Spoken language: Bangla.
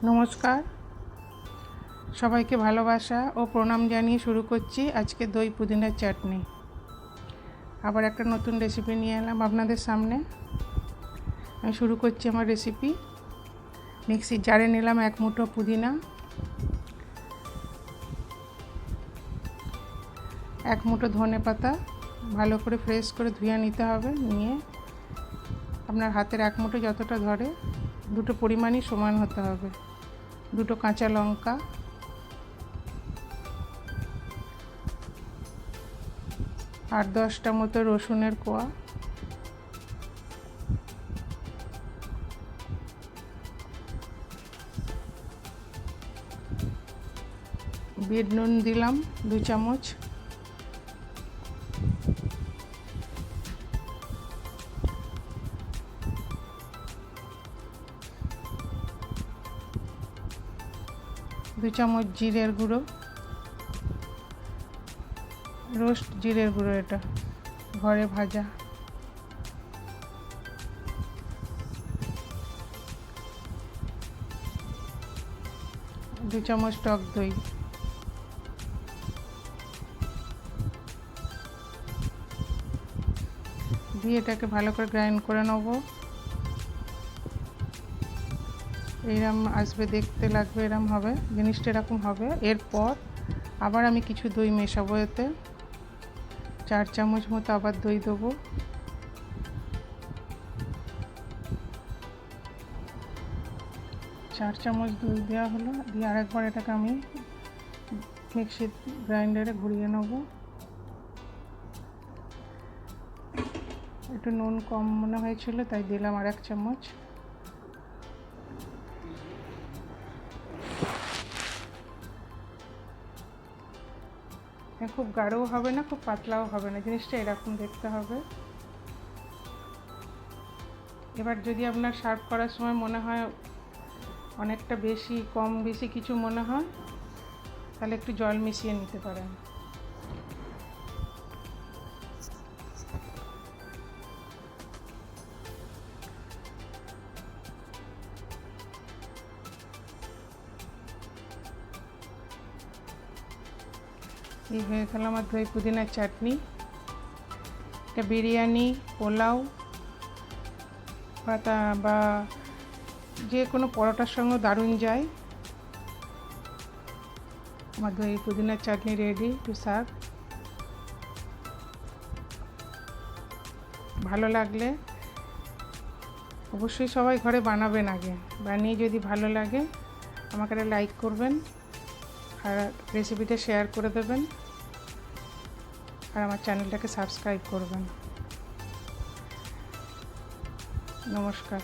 নমস্কার, সবাইকে ভালোবাসা ও প্রণাম জানিয়ে শুরু করছি আজকে দই পুদিনার চাটনি। আবার একটা নতুন রেসিপি নিয়ে এলাম আপনাদের সামনে। আমি শুরু করছি আমার রেসিপি। মিক্সির জারে নিলাম 1 মুঠো পুদিনা, 1 মুঠো ধনে পাতা, ভালো করে ফ্রেশ করে ধুয়ে নিতে হবে। নিয়ে আপনার হাতের 1 মুঠো যতটা ধরে দুটো পরিমাণই সমান হতে হবে। 2টো কাঁচা লঙ্কা, 8-10টা মতো রসুনের কোয়া, বিট নুন দিলাম 2 চামচ, দু চামচ জিরের গুঁড়ো, রোস্ট জিরের গুঁড়ো, এটা ঘরে ভাজা, 2 চামচ টক দই, দিয়ে এটাকে ভালো করে গ্রাইন্ড করে নেব। এরম আসবে, দেখতে লাগবে, এরম হবে, জিনিসটা এরকম হবে। এরপর আবার আমি কিছু দই মেশাবো, এতে 4 চামচ মতো আবার দই দেবো। চার চামচ দই দেওয়া হলো, দিয়ে আরেকবার এটাকে আমি মিক্সির গ্রাইন্ডারে ঘুরিয়ে নেব। একটু নুন কম মনে হয়েছিল, তাই দিলাম আর 1 চামচ। খুব গাঢ়ও হবে না, খুব পাতলাও হবে না, জিনিসটা এরকম দেখতে হবে। এবার যদি আপনার সার্ভ করার সময় মনে হয় অনেকটা বেশি, কম বেশি কিছু মনে হয়, তাহলে একটু জল মিশিয়ে নিতে পারেন। এই হয়ে গেল আমার দই পুদিনার চাটনি। এটা বিরিয়ানি, পোলাও বা যে কোনো পরোটার সঙ্গে দারুণ যায়। আমার দই পুদিনার চাটনি রেডি টু সার্ভ। ভালো লাগলে অবশ্যই সবাই ঘরে বানাবেন, আগে বানিয়ে যদি ভালো লাগে আমাকে একটা লাইক করবেন আর রেসিপিটা শেয়ার করে দেবেন, আর আমার চ্যানেলটাকে সাবস্ক্রাইব করবেন। নমস্কার।